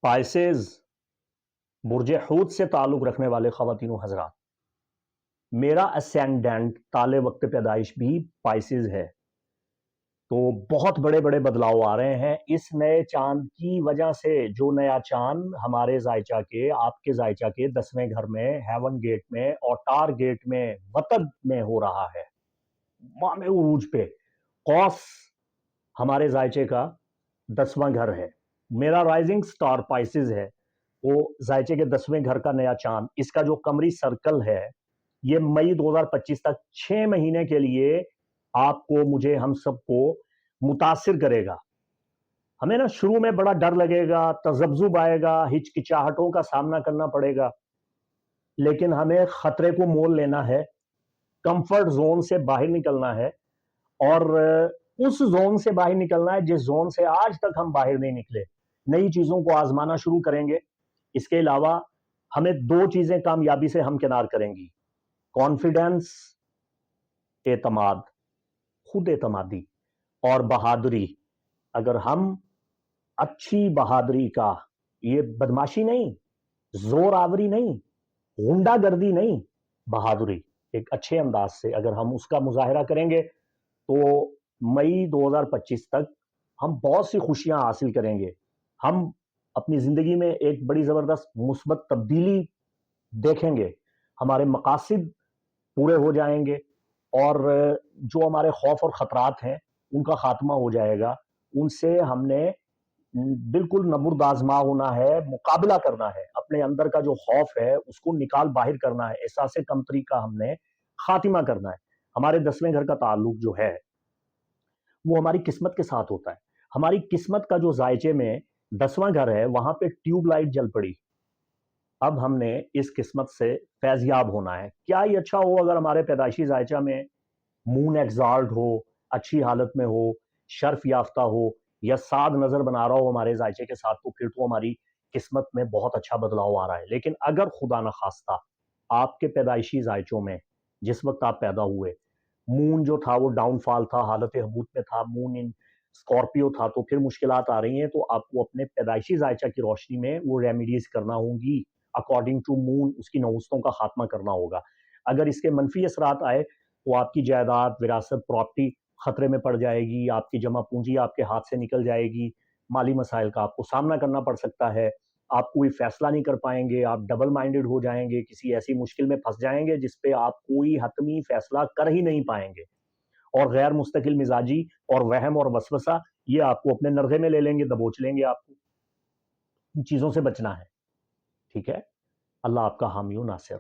Pisces बुर्ज हूत से ताल्लुक रखने वाले ख़वातीन व हज़रात, मेरा असेंडेंट ताले वक्त पैदाइश भी पाइसेस है। तो बहुत बड़े बड़े बदलाव आ रहे हैं इस नए चांद की वजह से। जो नया चांद हमारे जायचा के, आपके जायचा के 10वें घर में, हेवन गेट में, औटार गेट में, वतद में हो रहा है, मामे उरूज पे। कौस हमारे जायचे का 10वां घर है। मेरा राइजिंग स्टार पाइसेस है, वो जायचे के 10वें घर का नया चांद। इसका जो कमरी सर्कल है ये मई 2025 तक 6 महीने के लिए आपको, मुझे, हम सबको मुतासिर करेगा। हमें ना शुरू में बड़ा डर लगेगा, तजब्जुब आएगा, हिचकिचाहटों का सामना करना पड़ेगा, लेकिन हमें खतरे को मोल लेना है, कंफर्ट जोन से बाहर निकलना है। और उस जोन से बाहर निकलना है जिस जोन से आज तक हम बाहर नहीं निकले। नई चीजों को आजमाना शुरू करेंगे। इसके अलावा हमें 2 चीजें कामयाबी से हमकिनार करेंगी: कॉन्फिडेंस, एतमाद, खुद एतमादी और बहादुरी। अगर हम अच्छी बहादुरी का, ये बदमाशी नहीं, जोर आवरी नहीं, गुंडागर्दी नहीं, बहादुरी एक अच्छे अंदाज से अगर हम उसका मुजाहरा करेंगे तो मई 2025 तक हम बहुत सी खुशियां हासिल करेंगे। हम अपनी जिंदगी में एक बड़ी जबरदस्त मुस्बत तब्दीली देखेंगे। हमारे मकासद पूरे हो जाएंगे और जो हमारे खौफ और खतरात हैं उनका खात्मा हो जाएगा। उनसे हमने बिल्कुल नबुर्द आजमा होना है, मुकाबला करना है। अपने अंदर का जो खौफ है उसको निकाल बाहर करना है। एहसास कमतरी का हमने खातिमा करना है। हमारे 10वें घर का ताल्लुक जो है वो हमारी किस्मत के साथ होता है। हमारी किस्मत का जो जायचे में 10वां घर है वहां पे ट्यूबलाइट जल पड़ी। अब हमने इस किस्मत से फैजियाब होना है। क्या ही अच्छा हो अगर हमारे पैदाइशी जायचा में मून एक्साल्ट हो, अच्छी हालत में हो, शर्फ याफ्ता हो, या साद नजर बना रहा हो हमारे जायचे के साथ, तो फिर तो हमारी किस्मत में बहुत अच्छा बदलाव आ रहा है। लेकिन अगर खुदा न खास्ता आपके पैदाइशी जायचों में जिस वक्त आप पैदा हुए मून जो था वो डाउनफॉल था, हालत हबूत में था, मून इन स्कॉर्पियो था, तो फिर मुश्किलात आ रही हैं। तो आपको अपने पैदाइशी जायचा की रोशनी में वो रेमिडीज करना होंगी। अकॉर्डिंग टू मून उसकी नहुस्तों का खात्मा करना होगा। अगर इसके मनफी असरात आए तो आपकी जायदाद, विरासत, प्रॉपर्टी खतरे में पड़ जाएगी, आपकी जमा पूंजी आपके हाथ से निकल जाएगी, माली मसाइल का आपको सामना करना पड़ सकता है, आप कोई फैसला नहीं कर पाएंगे, आप डबल माइंडेड हो जाएंगे, किसी ऐसी मुश्किल में फंस जाएंगे जिस पे आप कोई हतमी फैसला कर ही नहीं पाएंगे। और गैर मुस्तकिल मिजाजी और वहम और वसवसा ये आपको अपने नरगे में ले लेंगे, दबोच लेंगे। आपको इन चीजों से बचना है, ठीक है? अल्लाह आपका हामी व नासिर।